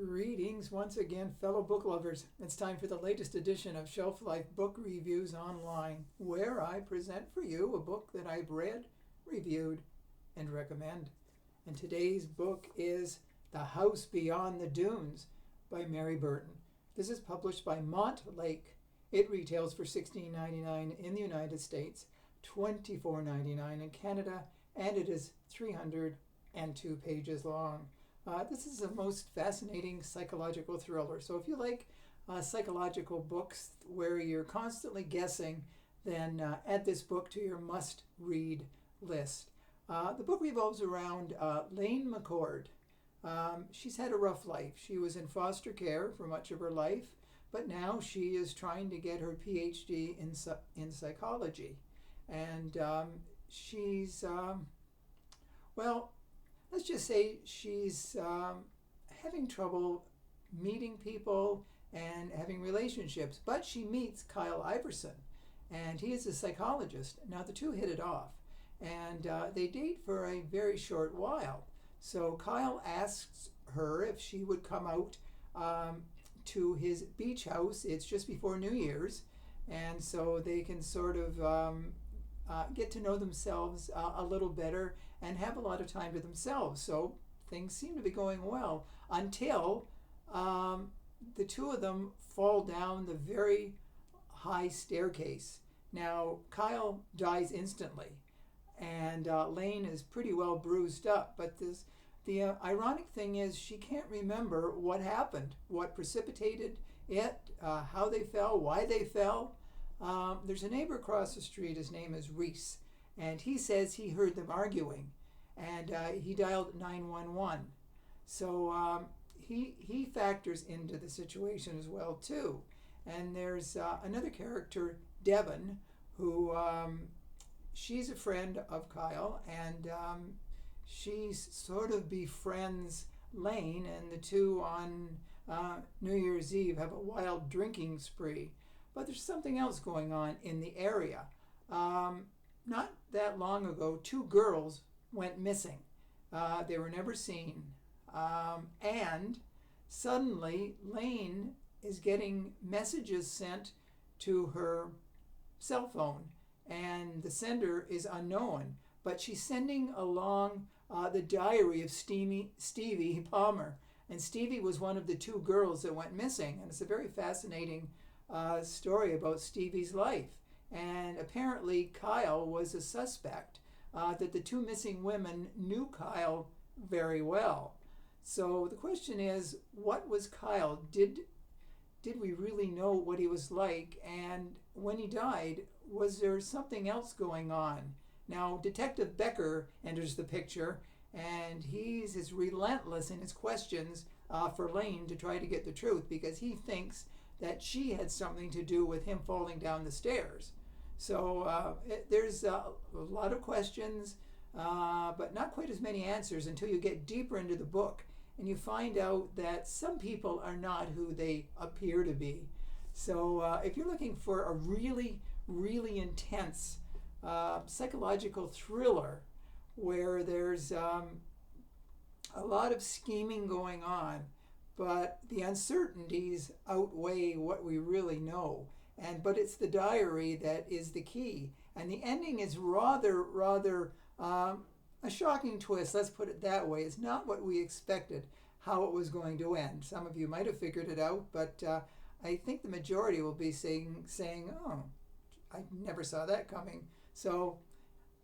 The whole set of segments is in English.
Greetings once again, fellow book lovers. It's time for the latest edition of Shelf Life Book Reviews Online, where I present for you a book that I've read, reviewed, and recommend. And today's book is The House Beyond the Dunes by Mary Burton. This is published by Montlake. It retails for $16.99 in the United States, $24.99 in Canada, and it is 302 pages long. This is a most fascinating psychological thriller. So if you like psychological books where you're constantly guessing, then add this book to your must-read list. The book revolves around Lane McCord. She's had a rough life. She was in foster care for much of her life, but now she is trying to get her PhD in psychology. And she's, let's just say she's having trouble meeting people and having relationships. But she meets Kyle Iverson, and he is a psychologist. Now, the two hit it off, and they date for a very short while. So Kyle asks her if she would come out to his beach house. It's just before New Year's, and so they can sort of get to know themselves a little better and have a lot of time to themselves. So things seem to be going well until the two of them fall down the very high staircase. Now, Kyle dies instantly, and Lane is pretty well bruised up. But the ironic thing is she can't remember what happened, what precipitated it, how they fell, why they fell. There's a neighbor across the street. His name is Reese, and he says he heard them arguing, and he dialed 911. So he factors into the situation as well too. And there's another character, Devon, who she's a friend of Kyle, and she sort of befriends Lane, and the two on New Year's Eve have a wild drinking spree. But there's something else going on in the area. Not that long ago, two girls went missing. They were never seen. And suddenly, Lane is getting messages sent to her cell phone, and the sender is unknown. But she's sending along the diary of Stevie Palmer. And Stevie was one of the two girls that went missing. And it's a very fascinating story about Stevie's life. And apparently Kyle was a suspect, that the two missing women knew Kyle very well. So the question is, what was Kyle? Did we really know what he was like? And when he died, was there something else going on? Now, Detective Becker enters the picture, and he's as relentless in his questions for Lane to try to get the truth, because he thinks that she had something to do with him falling down the stairs. So there's a lot of questions, but not quite as many answers until you get deeper into the book and you find out that some people are not who they appear to be. So if you're looking for a really, really intense psychological thriller where there's a lot of scheming going on, but the uncertainties outweigh what we really know. But it's the diary that is the key. And the ending is rather a shocking twist, let's put it that way. It's not what we expected, how it was going to end. Some of you might have figured it out, but I think the majority will be saying, oh, I never saw that coming. So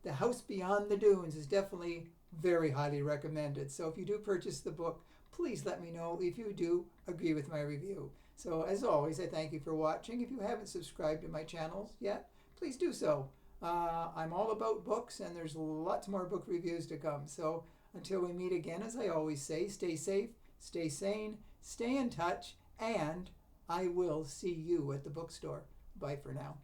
The House Beyond the Dunes is definitely very highly recommended. So if you do purchase the book, please let me know if you do agree with my review. So as always, I thank you for watching. If you haven't subscribed to my channels yet, please do so. I'm all about books, and there's lots more book reviews to come. So until we meet again, as I always say, stay safe, stay sane, stay in touch, and I will see you at the bookstore. Bye for now.